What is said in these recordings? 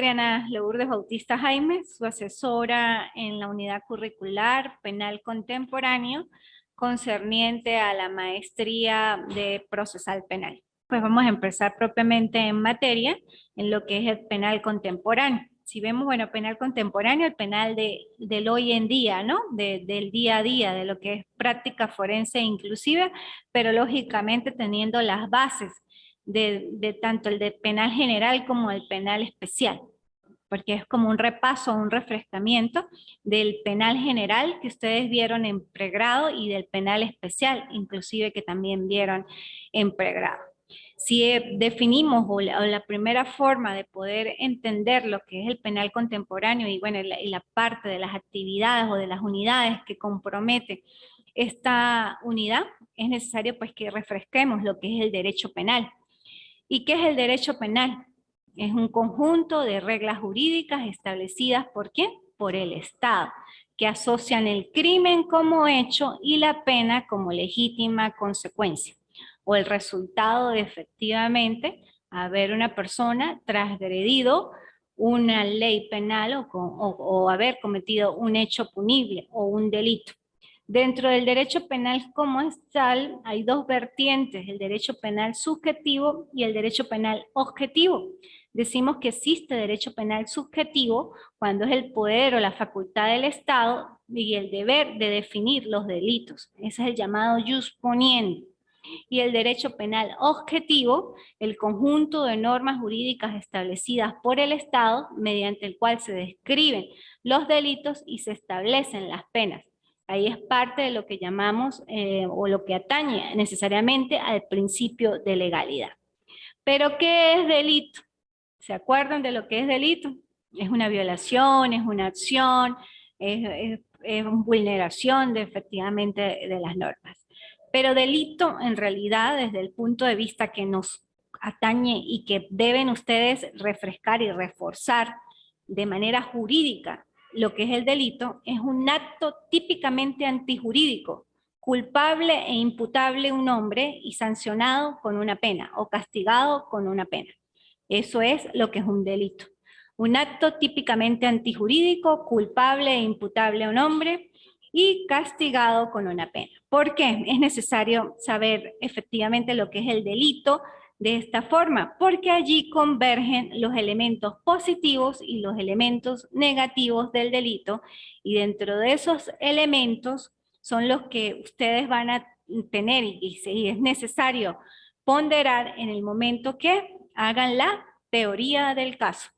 Mariana Lourdes Bautista Jaime, su asesora en la unidad curricular penal contemporáneo concerniente a la maestría de procesal penal. Pues vamos a empezar propiamente en materia, en lo que es el penal contemporáneo. Si vemos, bueno, penal contemporáneo, el penal del hoy en día, ¿no? Del día a día, de lo que es práctica forense inclusiva, pero lógicamente teniendo las bases de tanto el de penal general como el penal especial, porque es como un repaso, un refrescamiento del penal general que ustedes vieron en pregrado y del penal especial, inclusive que también vieron en pregrado. Si definimos o la primera forma de poder entender lo que es el penal contemporáneo y bueno, y la parte de las actividades o de las unidades que compromete esta unidad, es necesario pues que refresquemos lo que es el derecho penal. ¿Y qué es el derecho penal? Es un conjunto de reglas jurídicas establecidas ¿por quién? Por el Estado, que asocian el crimen como hecho y la pena como legítima consecuencia, o el resultado de efectivamente haber una persona transgredido una ley penal o haber cometido un hecho punible o un delito. Dentro del derecho penal como es tal, hay dos vertientes, el derecho penal subjetivo y el derecho penal objetivo. Decimos que existe derecho penal subjetivo cuando es el poder o la facultad del Estado y el deber de definir los delitos. Ese es el llamado jus poniendi. Y el derecho penal objetivo, el conjunto de normas jurídicas establecidas por el Estado mediante el cual se describen los delitos y se establecen las penas. Ahí es parte de lo que llamamos o lo que atañe necesariamente al principio de legalidad. ¿Pero qué es delito? ¿Se acuerdan de lo que es delito? Es una violación, es una acción, es una vulneración efectivamente de las normas. Pero delito en realidad desde el punto de vista que nos atañe y que deben ustedes refrescar y reforzar de manera jurídica lo que es el delito, es un acto típicamente antijurídico, culpable e imputable un hombre y sancionado con una pena o castigado con una pena. Eso es lo que es un delito. Un acto típicamente antijurídico, culpable e imputable a un hombre y castigado con una pena. ¿Por qué? Es necesario saber efectivamente lo que es el delito de esta forma, porque allí convergen los elementos positivos y los elementos negativos del delito, y dentro de esos elementos son los que ustedes van a tener y es necesario ponderar en el momento que hagan la teoría del caso.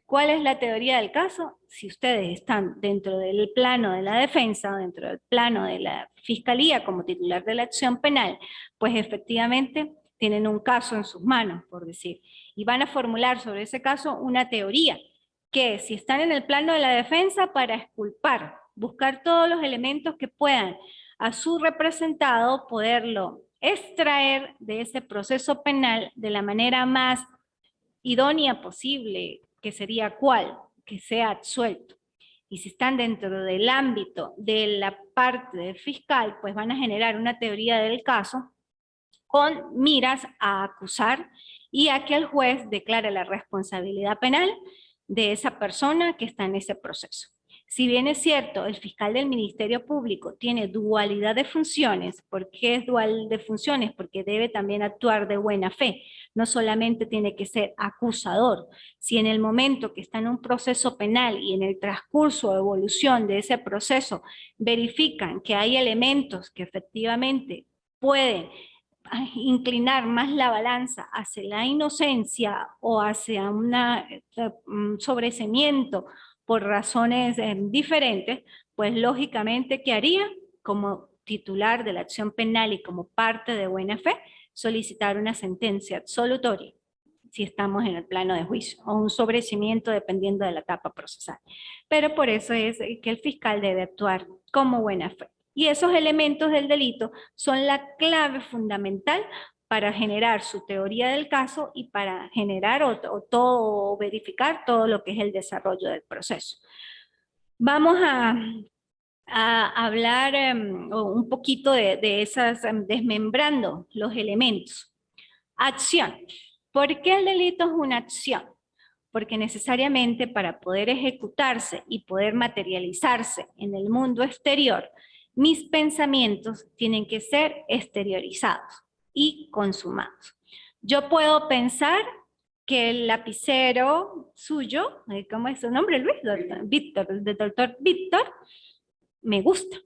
¿Cuál es la teoría del caso? Si ustedes están dentro del plano de la defensa, dentro del plano de la fiscalía como titular de la acción penal, pues efectivamente tienen un caso en sus manos, por decir, y van a formular sobre ese caso una teoría, que si están en el plano de la defensa, para exculpar, buscar todos los elementos que puedan a su representado, poderlo extraer de ese proceso penal de la manera más idónea posible, que sería ¿cuál? Que sea absuelto. Y si están dentro del ámbito de la parte del fiscal, pues van a generar una teoría del caso con miras a acusar y a que el juez declare la responsabilidad penal de esa persona que está en ese proceso. Si bien es cierto, el fiscal del Ministerio Público tiene dualidad de funciones. ¿Por qué es dual de funciones? Porque debe también actuar de buena fe. No solamente tiene que ser acusador. Si en el momento que está en un proceso penal y en el transcurso o evolución de ese proceso verifican que hay elementos que efectivamente pueden inclinar más la balanza hacia la inocencia o hacia un sobreseimiento por razones diferentes, pues lógicamente, ¿qué haría? Como titular de la acción penal y como parte de buena fe, solicitar una sentencia absolutoria, si estamos en el plano de juicio, o un sobreseimiento dependiendo de la etapa procesal. Pero por eso es que el fiscal debe actuar como buena fe. Y esos elementos del delito son la clave fundamental para generar su teoría del caso y para generar o verificar todo lo que es el desarrollo del proceso. Vamos a hablar un poquito de esas, desmembrando los elementos. Acción. ¿Por qué el delito es una acción? porque necesariamente para poder ejecutarse y poder materializarse en el mundo exterior, mis pensamientos tienen que ser exteriorizados y consumados. Yo puedo pensar que el lapicero suyo, ¿cómo es su nombre, Luis? Víctor, el del doctor Víctor, me gusta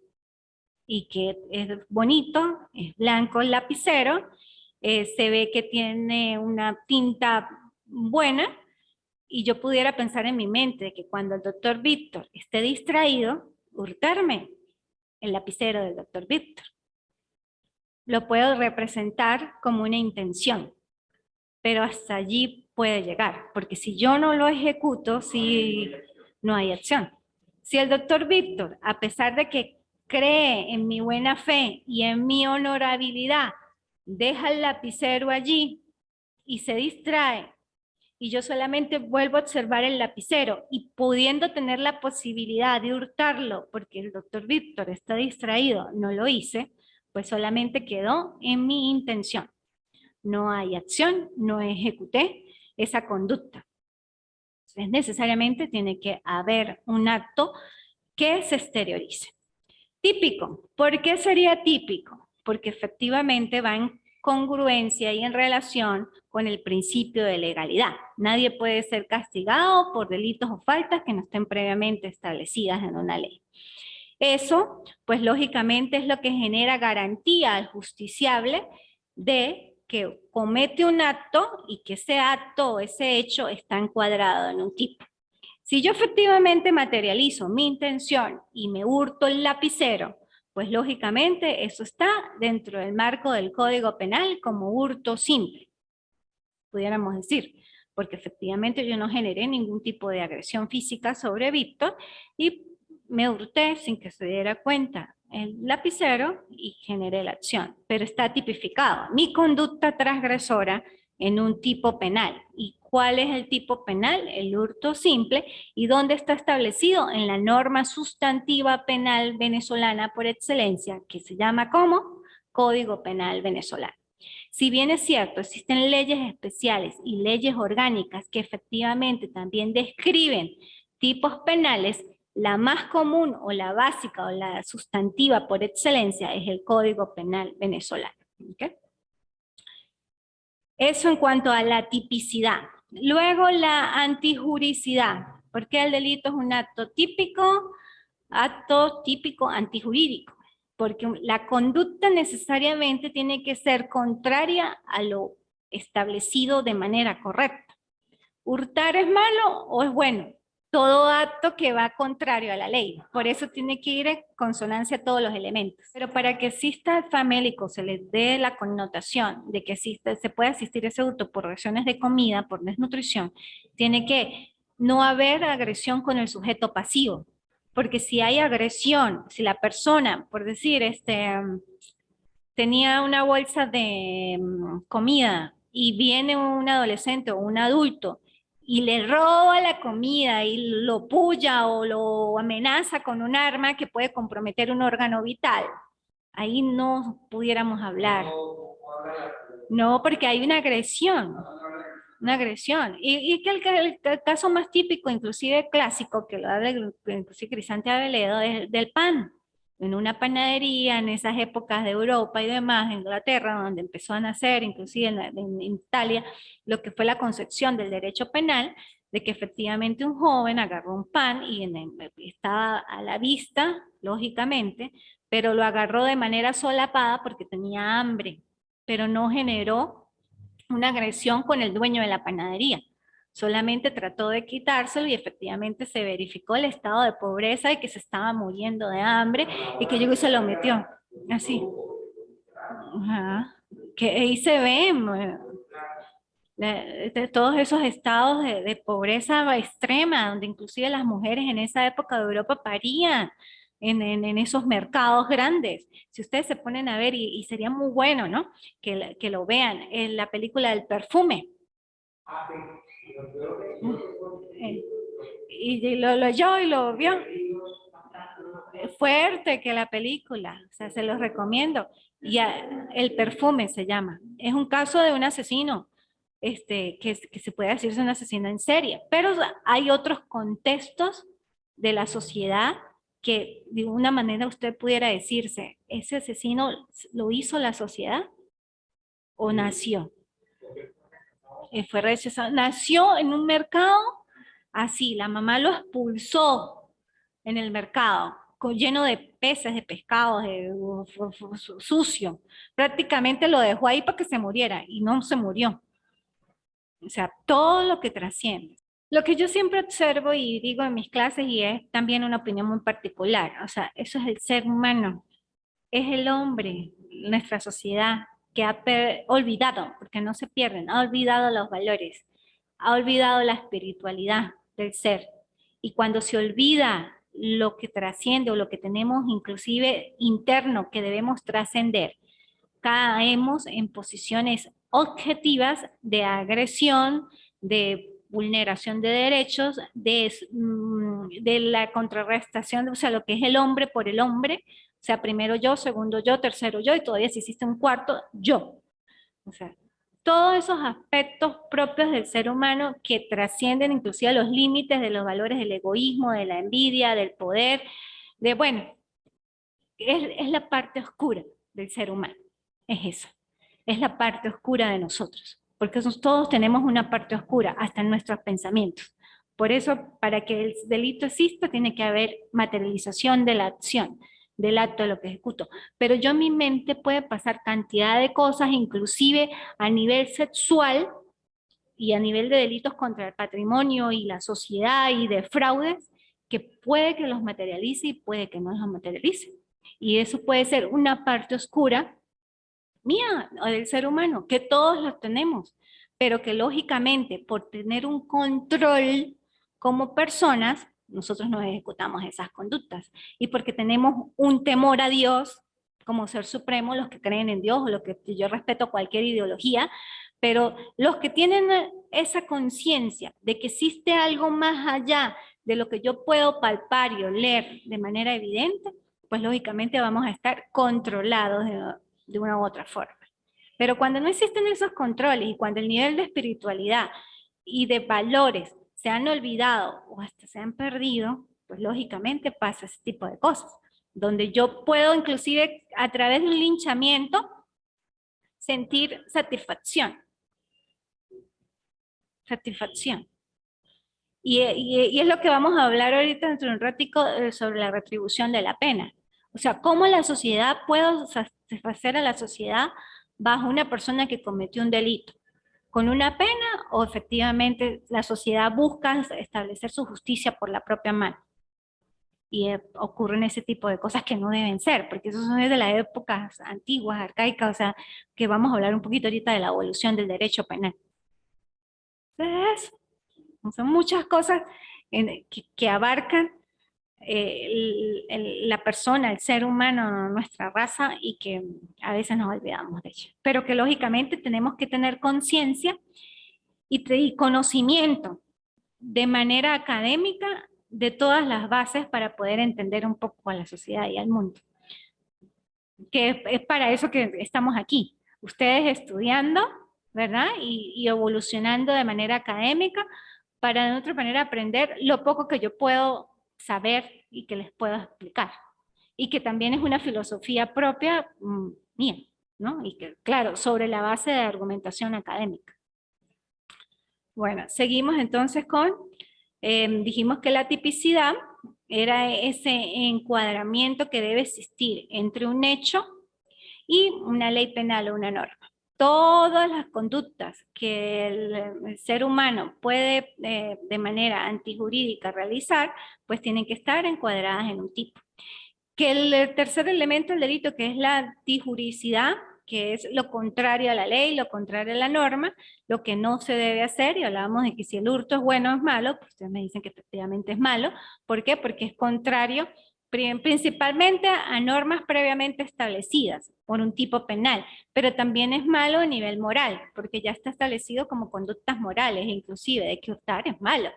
y que es bonito, es blanco el lapicero, se ve que tiene una tinta buena, y yo pudiera pensar en mi mente que cuando el doctor Víctor esté distraído, hurtarme el lapicero del doctor Víctor. Lo puedo representar como una intención, pero hasta allí puede llegar, porque si yo no lo ejecuto, si no hay acción. Si el doctor Víctor, a pesar de que cree en mi buena fe y en mi honorabilidad, deja el lapicero allí y se distrae, y yo solamente vuelvo a observar el lapicero y pudiendo tener la posibilidad de hurtarlo porque el doctor Víctor está distraído, no lo hice, pues solamente quedó en mi intención. No hay acción, no ejecuté esa conducta. Entonces, necesariamente tiene que haber un acto que se exteriorice. Típico. ¿Por qué sería típico? Porque efectivamente va en congruencia y en relación con el principio de legalidad. Nadie puede ser castigado por delitos o faltas que no estén previamente establecidas en una ley. Eso, pues lógicamente es lo que genera garantía al justiciable de que comete un acto y que ese acto o ese hecho está encuadrado en un tipo. Si yo efectivamente materializo mi intención y me hurto el lapicero, pues lógicamente eso está dentro del marco del Código Penal como hurto simple, pudiéramos decir, porque efectivamente yo no generé ningún tipo de agresión física sobre Víctor y me hurté sin que se diera cuenta el lapicero y generé la acción, pero está tipificado mi conducta transgresora en un tipo penal. ¿Y cuál es el tipo penal? El hurto simple. ¿Y dónde está establecido? En la norma sustantiva penal venezolana por excelencia, que se llama ¿cómo? Código Penal Venezolano. Si bien es cierto, existen leyes especiales y leyes orgánicas que efectivamente también describen tipos penales, la más común o la básica o la sustantiva por excelencia es el Código Penal venezolano. ¿Okay? Eso en cuanto a la tipicidad. Luego la antijuricidad, porque el delito es un acto típico antijurídico, porque la conducta necesariamente tiene que ser contraria a lo establecido de manera correcta. ¿Hurtar es malo o es bueno? Todo acto que va contrario a la ley. Por eso tiene que ir en consonancia todos los elementos. Pero para que exista el famélico, se le dé la connotación de que se puede asistir a ese hurto por razones de comida, por desnutrición, tiene que no haber agresión con el sujeto pasivo. Porque si hay agresión, si la persona, por decir, tenía una bolsa de comida y viene un adolescente o un adulto y le roba la comida y lo puya o lo amenaza con un arma que puede comprometer un órgano vital, ahí no pudiéramos hablar. No, porque hay una agresión. Una agresión. Y que el caso más típico, inclusive clásico, que lo habla inclusive Crisante Aveledo, es del pan. En una panadería, en esas épocas de Europa y demás, en Inglaterra, donde empezó a nacer, inclusive en Italia, lo que fue la concepción del derecho penal, de que efectivamente un joven agarró un pan y estaba a la vista, lógicamente, pero lo agarró de manera solapada porque tenía hambre, pero no generó una agresión con el dueño de la panadería. Solamente trató de quitárselo y efectivamente se verificó el estado de pobreza y que se estaba muriendo de hambre y que llegó y se lo metió. Así. Ajá. Que ahí se ven de todos esos estados de pobreza extrema, donde inclusive las mujeres en esa época de Europa parían en esos mercados grandes. Si ustedes se ponen a ver, y sería muy bueno, ¿no? Que lo vean, en la película del perfume. Y lo oyó y lo vio. Fuerte que la película, o sea, se los recomiendo. El perfume se llama. Es un caso de un asesino que se puede decirse un asesino en serie, pero hay otros contextos de la sociedad que de una manera usted pudiera decirse, ¿ese asesino lo hizo la sociedad o nació? Fue rechazado. Nació en un mercado así, la mamá lo expulsó en el mercado, lleno de peces, de pescados, sucio. Prácticamente lo dejó ahí para que se muriera y no se murió. O sea, todo lo que trasciende. Lo que yo siempre observo y digo en mis clases, y es también una opinión muy particular, o sea, eso es el ser humano, es el hombre, nuestra sociedad, que ha olvidado, porque no se pierden, ha olvidado los valores, ha olvidado la espiritualidad del ser. Y cuando se olvida lo que trasciende o lo que tenemos inclusive interno que debemos trascender, caemos en posiciones objetivas de agresión, de vulneración de derechos, de la contrarrestación, o sea, lo que es el hombre por el hombre, o sea, primero yo, segundo yo, tercero yo, y todavía si existe un cuarto, yo. O sea, todos esos aspectos propios del ser humano que trascienden inclusive los límites de los valores del egoísmo, de la envidia, del poder, de, bueno, es la parte oscura del ser humano, es eso, es la parte oscura de nosotros, porque todos tenemos una parte oscura, hasta en nuestros pensamientos. Por eso, para que el delito exista, tiene que haber materialización de la acción, del acto de lo que ejecuto. Pero yo en mi mente puede pasar cantidad de cosas, inclusive a nivel sexual y a nivel de delitos contra el patrimonio y la sociedad y de fraudes, que puede que los materialice y puede que no los materialice. Y eso puede ser una parte oscura mía o del ser humano, que todos los tenemos, pero que lógicamente por tener un control como personas, nosotros no ejecutamos esas conductas. Y porque tenemos un temor a Dios como ser supremo, los que creen en Dios, o lo que yo respeto cualquier ideología, pero los que tienen esa conciencia de que existe algo más allá de lo que yo puedo palpar y oler de manera evidente, pues lógicamente vamos a estar controlados de una u otra forma. Pero cuando no existen esos controles y cuando el nivel de espiritualidad y de valores se han olvidado o hasta se han perdido, pues lógicamente pasa ese tipo de cosas, donde yo puedo inclusive a través de un linchamiento sentir satisfacción. Satisfacción. Y es lo que vamos a hablar ahorita dentro de un ratico sobre la retribución de la pena. O sea, cómo la sociedad puede satisfacer a la sociedad bajo una persona que cometió un delito, con una pena o efectivamente la sociedad busca establecer su justicia por la propia mano. Y ocurren ese tipo de cosas que no deben ser, porque eso son desde las épocas antiguas, arcaicas, o sea, que vamos a hablar un poquito ahorita de la evolución del derecho penal. Entonces, son muchas cosas que abarcan la persona, el ser humano, nuestra raza, y que a veces nos olvidamos de ella. Pero que lógicamente tenemos que tener conciencia y conocimiento de manera académica de todas las bases para poder entender un poco a la sociedad y al mundo. Que es para eso que estamos aquí. Ustedes estudiando, ¿verdad? Y evolucionando de manera académica para de otra manera aprender lo poco que yo puedo saber y que les puedo explicar. Y que también es una filosofía propia mía, ¿no? Y que, claro, sobre la base de argumentación académica. Bueno, seguimos entonces con, dijimos que la tipicidad era ese encuadramiento que debe existir entre un hecho y una ley penal o una norma. Todas las conductas que el ser humano puede de manera antijurídica realizar, pues tienen que estar encuadradas en un tipo. Que el tercer elemento del delito, que es la antijuricidad, que es lo contrario a la ley, lo contrario a la norma, lo que no se debe hacer, y hablábamos de que si el hurto es bueno o es malo, pues ustedes me dicen que efectivamente es malo. ¿Por qué? Porque es contrario principalmente a normas previamente establecidas por un tipo penal, pero también es malo a nivel moral, porque ya está establecido como conductas morales, inclusive de que hurtar es malo,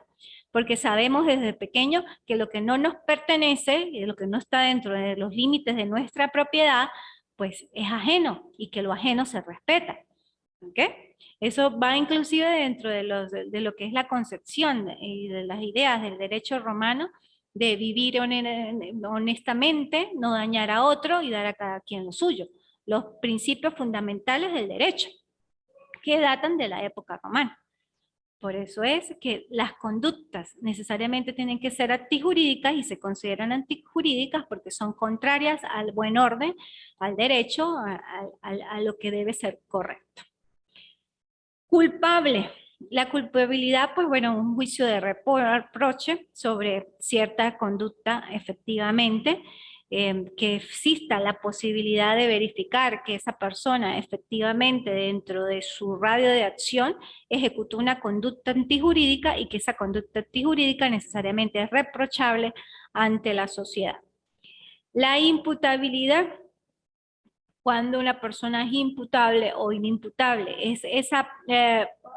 porque sabemos desde pequeño que lo que no nos pertenece y lo que no está dentro de los límites de nuestra propiedad, pues es ajeno y que lo ajeno se respeta. ¿Ok? Eso va inclusive dentro de lo que es la concepción y de las ideas del derecho romano, de vivir honestamente, no dañar a otro y dar a cada quien lo suyo. Los principios fundamentales del derecho, que datan de la época romana. Por eso es que las conductas necesariamente tienen que ser antijurídicas y se consideran antijurídicas porque son contrarias al buen orden, al derecho, a lo que debe ser correcto. Culpable. La culpabilidad, pues bueno, un juicio de reproche sobre cierta conducta efectivamente, que exista la posibilidad de verificar que esa persona efectivamente dentro de su radio de acción ejecutó una conducta antijurídica y que esa conducta antijurídica necesariamente es reprochable ante la sociedad. La imputabilidad, cuando una persona es imputable o inimputable, es ese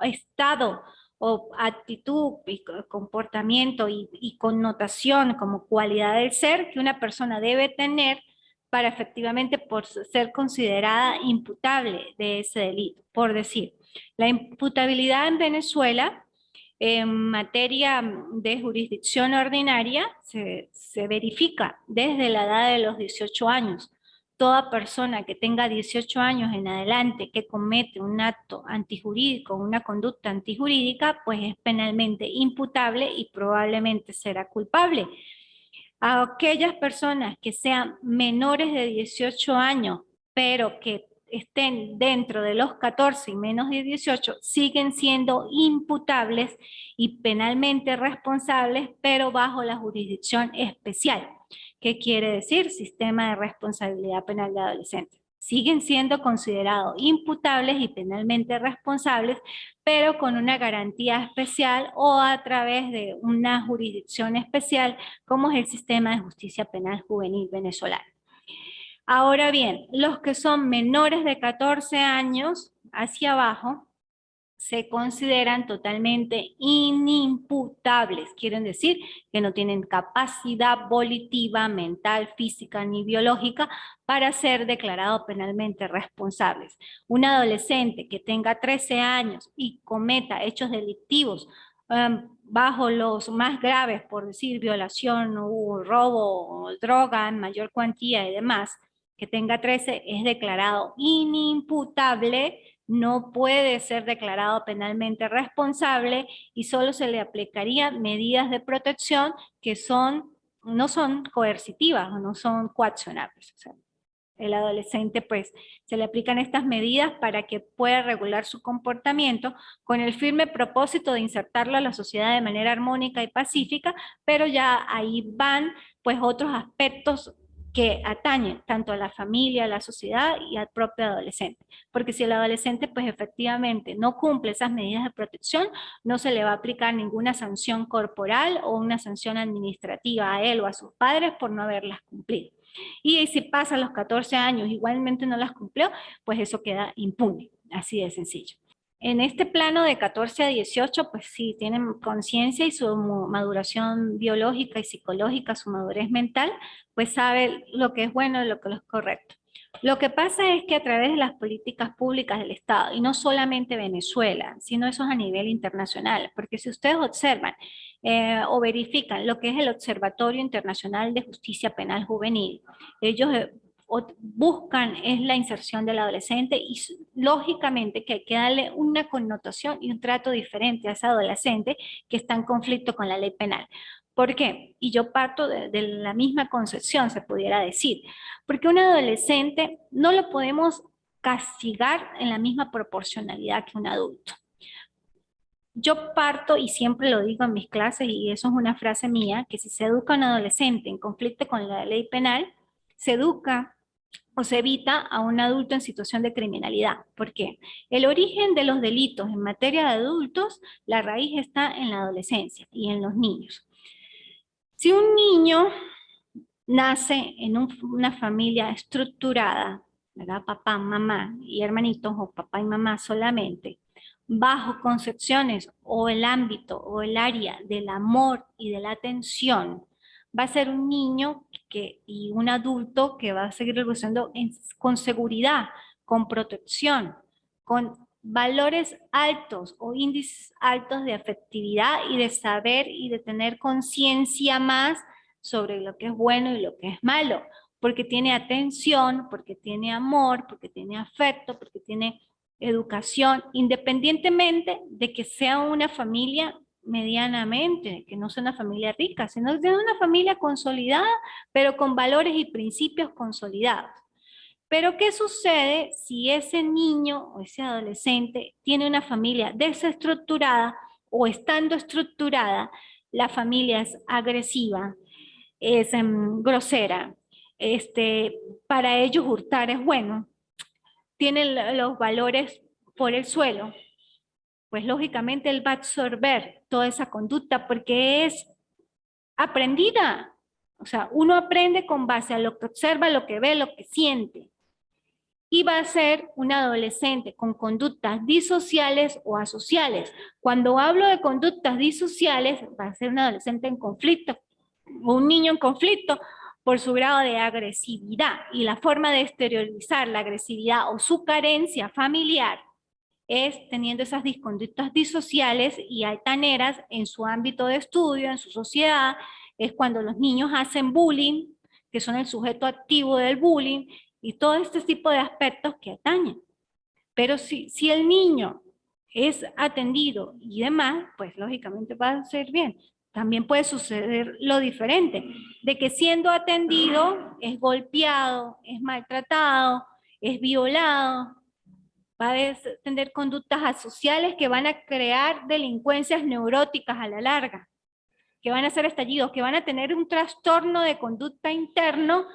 estado o actitud y comportamiento y connotación como cualidad del ser que una persona debe tener para efectivamente por ser considerada imputable de ese delito. Por decir, la imputabilidad en Venezuela en materia de jurisdicción ordinaria se verifica desde la edad de los 18 años. Toda persona que tenga 18 años en adelante que comete un acto antijurídico, una conducta antijurídica, pues es penalmente imputable y probablemente será culpable. A aquellas personas que sean menores de 18 años, pero que estén dentro de los 14 y menos de 18, siguen siendo imputables y penalmente responsables, pero bajo la jurisdicción especial. ¿Qué quiere decir? Sistema de responsabilidad penal de adolescentes. Siguen siendo considerados imputables y penalmente responsables, pero con una garantía especial o a través de una jurisdicción especial, como es el sistema de justicia penal juvenil venezolano. Ahora bien, los que son menores de 14 años hacia abajo se consideran totalmente inimputables. Quieren decir que no tienen capacidad volitiva, mental, física ni biológica para ser declarados penalmente responsables. Un adolescente que tenga 13 años y cometa hechos delictivos bajo los más graves, por decir violación o robo o droga en mayor cuantía y demás, que tenga 13 es declarado inimputable, no puede ser declarado penalmente responsable y solo se le aplicarían medidas de protección que no son coercitivas o no son coaccionables. O sea, el adolescente pues se le aplican estas medidas para que pueda regular su comportamiento con el firme propósito de insertarlo a la sociedad de manera armónica y pacífica, pero ya ahí van pues otros aspectos que atañen tanto a la familia, a la sociedad y al propio adolescente. Porque si el adolescente pues efectivamente no cumple esas medidas de protección, no se le va a aplicar ninguna sanción corporal o una sanción administrativa a él o a sus padres por no haberlas cumplido. Y si pasa los 14 años igualmente no las cumplió, pues eso queda impune, así de sencillo. En este plano de 14 a 18, pues sí, tienen conciencia y su maduración biológica y psicológica, su madurez mental, pues sabe lo que es bueno y lo que es correcto. Lo que pasa es que a través de las políticas públicas del Estado, y no solamente Venezuela, sino eso es a nivel internacional, porque si ustedes observan o verifican lo que es el Observatorio Internacional de Justicia Penal Juvenil, ellos buscan es la inserción del adolescente y lógicamente que hay que darle una connotación y un trato diferente a ese adolescente que está en conflicto con la ley penal. ¿Por qué? Y yo parto de la misma concepción, se pudiera decir, porque un adolescente no lo podemos castigar en la misma proporcionalidad que un adulto. Yo parto, y siempre lo digo en mis clases, y eso es una frase mía, que si se educa a un adolescente en conflicto con la ley penal, se educa o se evita a un adulto en situación de criminalidad. ¿Por qué? El origen de los delitos en materia de adultos, la raíz está en la adolescencia y en los niños. Si un niño nace en una familia estructurada, ¿verdad? Papá, mamá y hermanitos, o papá y mamá solamente, bajo concepciones o el ámbito o el área del amor y de la atención, va a ser un niño y un adulto que va a seguir evolucionando con seguridad, con protección, con valores altos o índices altos de afectividad y de saber y de tener conciencia más sobre lo que es bueno y lo que es malo, porque tiene atención, porque tiene amor, porque tiene afecto, porque tiene educación, independientemente de que sea una familia medianamente, que no sea una familia rica, sino que sea una familia consolidada, pero con valores y principios consolidados. Pero ¿qué sucede si ese niño o ese adolescente tiene una familia desestructurada o estando estructurada, la familia es agresiva, es grosera, para ellos hurtar es bueno, tienen los valores por el suelo, pues lógicamente él va a absorber toda esa conducta porque es aprendida. O sea, uno aprende con base a lo que observa, lo que ve, lo que siente. Y va a ser un adolescente con conductas disociales o asociales. Cuando hablo de conductas disociales, va a ser un adolescente en conflicto, o un niño en conflicto por su grado de agresividad. Y la forma de exteriorizar la agresividad o su carencia familiar es teniendo esas conductas disociales y altaneras en su ámbito de estudio, en su sociedad. Es cuando los niños hacen bullying, que son el sujeto activo del bullying, y todo este tipo de aspectos que atañen. Pero si el niño es atendido y demás, pues lógicamente va a ser bien. También puede suceder lo diferente, de que siendo atendido es golpeado, es maltratado, es violado, va a tener conductas asociales que van a crear delincuencias neuróticas a la larga, que van a ser estallidos, que van a tener un trastorno de conducta interno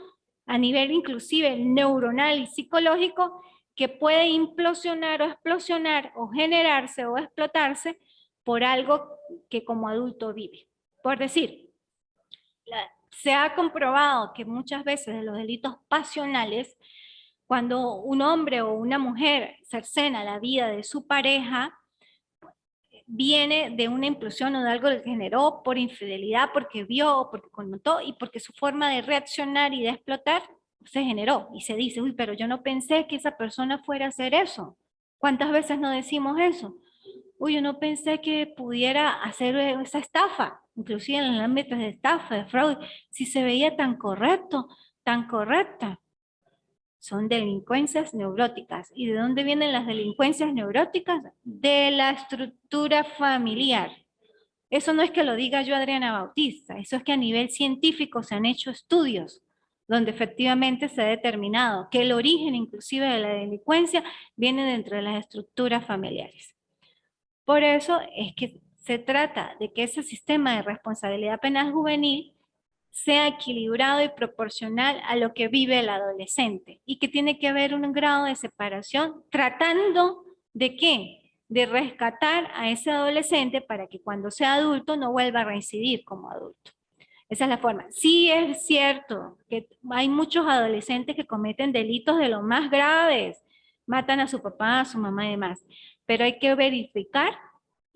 a nivel inclusive neuronal y psicológico que puede implosionar o explosionar o generarse o explotarse por algo que como adulto vive. Por decir, se ha comprobado que muchas veces los delitos pasionales, cuando un hombre o una mujer cercena la vida de su pareja, viene de una implosión o de algo que generó por infidelidad, porque vio, porque conmutó y porque su forma de reaccionar y de explotar se generó. Y se dice, uy, pero yo no pensé que esa persona fuera a hacer eso. ¿Cuántas veces no decimos eso? Uy, yo no pensé que pudiera hacer esa estafa, inclusive en el ámbito de estafa, de fraude, si se veía tan correcto, tan correcta. Son delincuencias neuróticas. ¿Y de dónde vienen las delincuencias neuróticas? De la estructura familiar. Eso no es que lo diga yo, Adriana Bautista, eso es que a nivel científico se han hecho estudios donde efectivamente se ha determinado que el origen inclusive de la delincuencia viene dentro de las estructuras familiares. Por eso es que se trata de que ese sistema de responsabilidad penal juvenil sea equilibrado y proporcional a lo que vive el adolescente y que tiene que haber un grado de separación tratando de ¿qué? De rescatar a ese adolescente para que cuando sea adulto no vuelva a reincidir como adulto. Esa es la forma. Sí es cierto que hay muchos adolescentes que cometen delitos de lo más graves, matan a su papá, a su mamá y demás, pero hay que verificar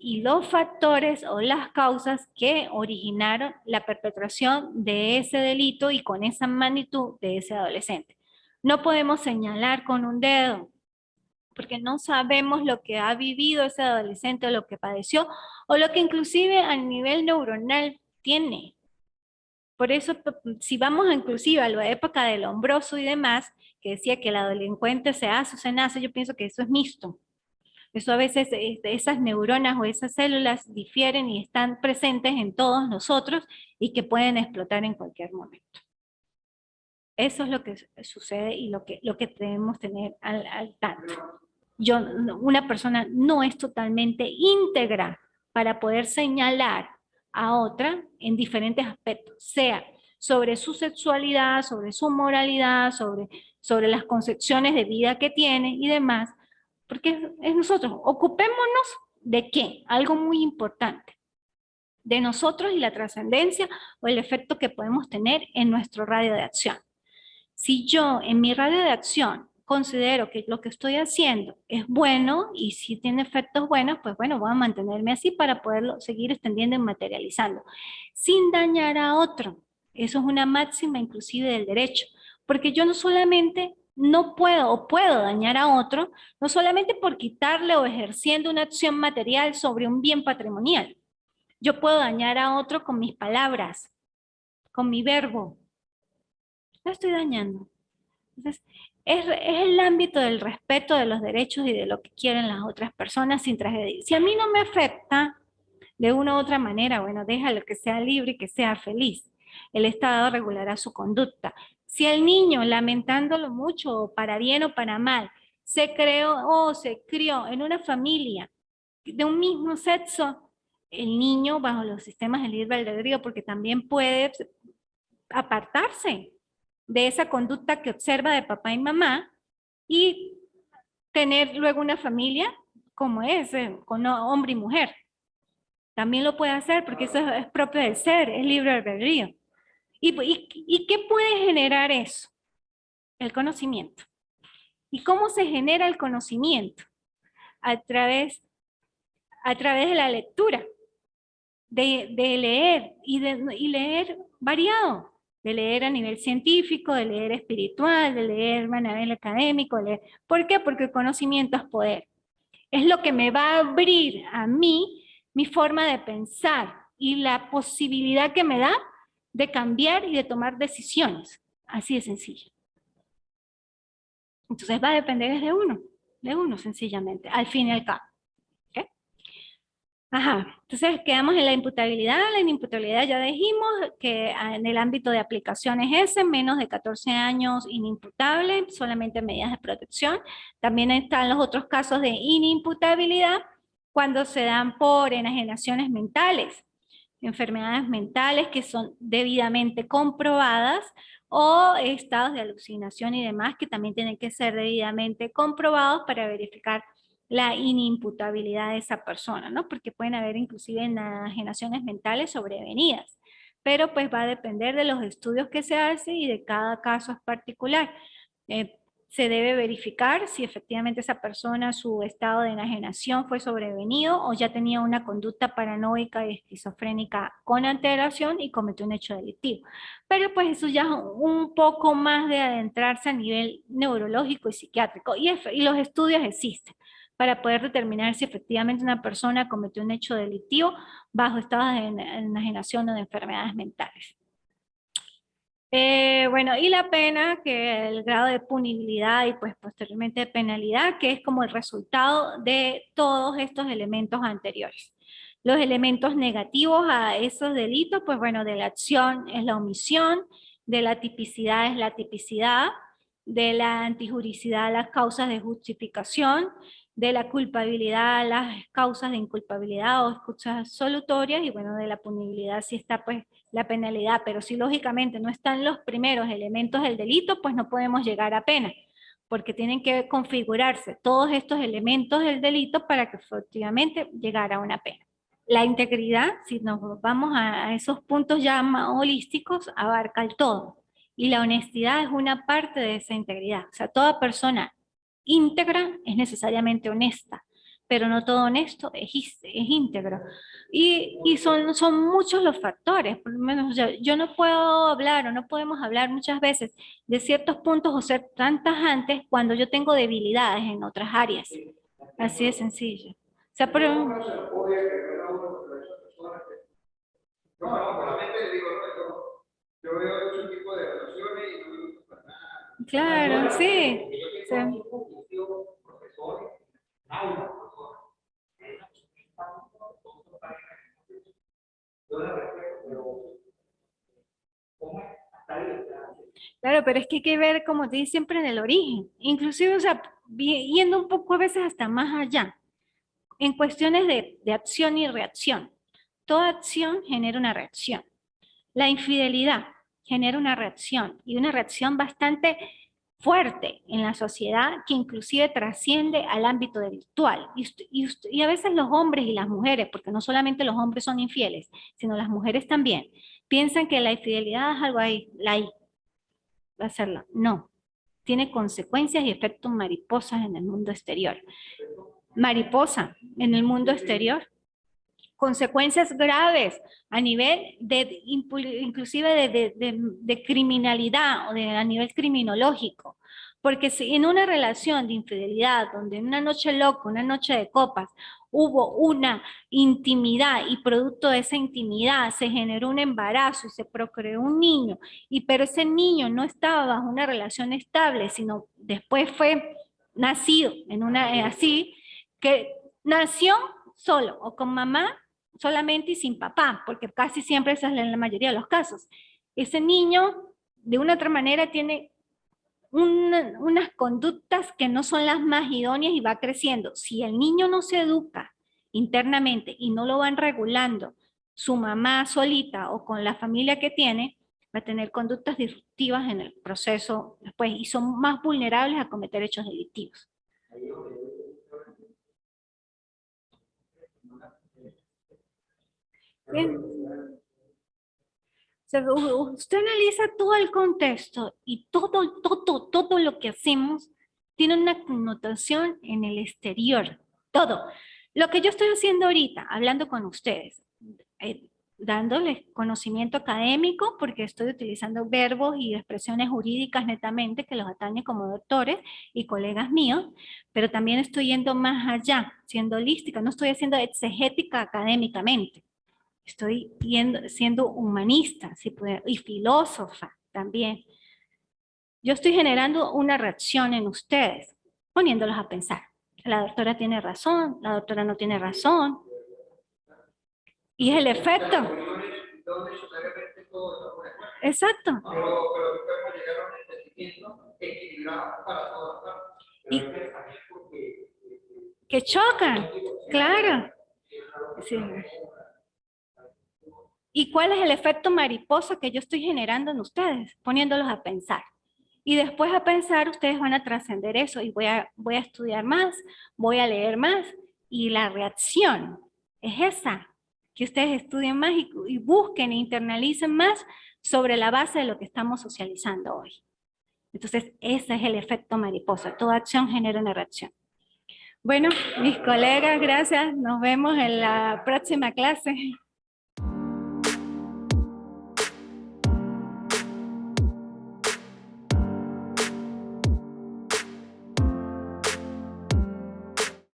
y los factores o las causas que originaron la perpetración de ese delito y con esa magnitud de ese adolescente. No podemos señalar con un dedo, porque no sabemos lo que ha vivido ese adolescente o lo que padeció, o lo que inclusive a nivel neuronal tiene. Por eso, si vamos inclusive a la época del Lombroso y demás, que decía que el delincuente se hace o se nace, yo pienso que eso es mixto. Eso a veces, esas neuronas o esas células difieren y están presentes en todos nosotros y que pueden explotar en cualquier momento. Eso es lo que sucede y lo que debemos tener al tanto. Una persona no es totalmente íntegra para poder señalar a otra en diferentes aspectos, sea sobre su sexualidad, sobre su moralidad, sobre las concepciones de vida que tiene y demás, porque es nosotros. Ocupémonos de qué, algo muy importante, de nosotros y la trascendencia o el efecto que podemos tener en nuestro radio de acción. Si yo en mi radio de acción considero que lo que estoy haciendo es bueno y si tiene efectos buenos, pues bueno, voy a mantenerme así para poderlo seguir extendiendo y materializando, sin dañar a otro. Eso es una máxima inclusive del derecho, porque yo no solamente no puedo o puedo dañar a otro, no solamente por quitarle o ejerciendo una acción material sobre un bien patrimonial. Yo puedo dañar a otro con mis palabras, con mi verbo. Lo estoy dañando. Entonces, es el ámbito del respeto de los derechos y de lo que quieren las otras personas sin tragedia. Si a mí no me afecta de una u otra manera, bueno, déjalo que sea libre y que sea feliz. El Estado regulará su conducta. Si el niño, lamentándolo mucho, para bien o para mal, se creó o se crió en una familia de un mismo sexo, el niño, bajo los sistemas de libre albedrío, porque también puede apartarse de esa conducta que observa de papá y mamá y tener luego una familia como es, con hombre y mujer. También lo puede hacer porque eso es propio del ser, es libre albedrío. ¿Y qué puede generar eso? El conocimiento. ¿Y cómo se genera el conocimiento? A través, a través de la lectura, de leer y leer variado, de leer a nivel científico, de leer espiritual, de leer a nivel académico. De leer. ¿Por qué? Porque el conocimiento es poder. Es lo que me va a abrir a mí mi forma de pensar y la posibilidad que me da de cambiar y de tomar decisiones. Así de sencillo. Entonces va a depender de uno sencillamente, al fin y al cabo. ¿Okay? Ajá, entonces quedamos en la imputabilidad. La inimputabilidad ya dijimos que en el ámbito de aplicación es ese, menos de 14 años inimputable, solamente medidas de protección. También están los otros casos de inimputabilidad cuando se dan por enajenaciones mentales, enfermedades mentales que son debidamente comprobadas o estados de alucinación y demás que también tienen que ser debidamente comprobados para verificar la inimputabilidad de esa persona, ¿no? Porque pueden haber inclusive enajenaciones mentales sobrevenidas, pero pues va a depender de los estudios que se hacen y de cada caso es particular. Se debe verificar si efectivamente esa persona, su estado de enajenación fue sobrevenido o ya tenía una conducta paranoica y esquizofrénica con antelación y cometió un hecho delictivo. Pero pues eso ya es un poco más de adentrarse a nivel neurológico y psiquiátrico y los estudios existen para poder determinar si efectivamente una persona cometió un hecho delictivo bajo estados de enajenación o de enfermedades mentales. Bueno, y la pena, que el grado de punibilidad y pues posteriormente de penalidad, que es como el resultado de todos estos elementos anteriores. Los elementos negativos a esos delitos, pues bueno, de la acción es la omisión, de la tipicidad es la tipicidad, de la antijuricidad las causas de justificación, de la culpabilidad las causas de inculpabilidad o excusas solutorias, y bueno, de la punibilidad si está pues la penalidad, pero si lógicamente no están los primeros elementos del delito, pues no podemos llegar a pena, porque tienen que configurarse todos estos elementos del delito para que efectivamente llegara a una pena. La integridad, si nos vamos a esos puntos ya más holísticos, abarca el todo. Y la honestidad es una parte de esa integridad. O sea, toda persona íntegra es necesariamente honesta, pero no todo honesto es íntegro. Y son muchos los factores, por lo menos yo no puedo hablar o no podemos hablar muchas veces de ciertos puntos o ser tan tajantes cuando yo tengo debilidades en otras áreas. Así de sencillo. O sea, pero, no, no, por la mente le digo, no, yo veo otro tipo de relaciones y no me gusta para nada. claro, sí. Yo tengo un profesor, aula, profesor. Yo la respeto, pero ¿cómo es? Hasta ahí. Claro, pero es que hay que ver, como te dice, siempre en el origen. Inclusive, o sea, yendo un poco a veces hasta más allá, en cuestiones de acción y reacción. Toda acción genera una reacción. La infidelidad genera una reacción y una reacción bastante fuerte en la sociedad que inclusive trasciende al ámbito delictual. Y a veces los hombres y las mujeres, porque no solamente los hombres son infieles, sino las mujeres también, piensan que la infidelidad es algo ahí, va a hacerlo. No, tiene consecuencias y efectos mariposas en el mundo exterior. Mariposa en el mundo exterior, consecuencias graves a nivel inclusive de criminalidad o a nivel criminológico, Porque si en una relación de infidelidad, donde en una noche loca, una noche de copas, hubo una intimidad y producto de esa intimidad se generó un embarazo y se procreó un niño, pero ese niño no estaba bajo una relación estable, sino después fue nacido en una así, que nació solo o con mamá solamente y sin papá, porque casi siempre esa es la mayoría de los casos. Ese niño de una otra manera tiene unas conductas que no son las más idóneas y va creciendo. Si el niño no se educa internamente y no lo van regulando su mamá solita o con la familia que tiene, va a tener conductas disruptivas en el proceso después y son más vulnerables a cometer hechos delictivos. Bien. O sea, usted analiza todo el contexto y todo lo que hacemos tiene una connotación en el exterior. Todo. Lo que yo estoy haciendo ahorita, hablando con ustedes, dándoles conocimiento académico, porque estoy utilizando verbos y expresiones jurídicas netamente que los atañen como doctores y colegas míos, pero también estoy yendo más allá, siendo holística, no estoy haciendo exegética académicamente. Estoy siendo humanista y filósofa también. Yo estoy generando una reacción en ustedes, poniéndolos a pensar. La doctora tiene razón, la doctora no tiene razón. Y es el efecto. Exacto. Y que chocan, claro. Sí. ¿Y cuál es el efecto mariposa que yo estoy generando en ustedes? Poniéndolos a pensar. Y después a pensar, ustedes van a trascender eso y voy a estudiar más, voy a leer más. Y la reacción es esa, que ustedes estudien más y busquen e internalicen más sobre la base de lo que estamos socializando hoy. Entonces, ese es el efecto mariposa. Toda acción genera una reacción. Bueno, mis colegas, gracias. Nos vemos en la próxima clase.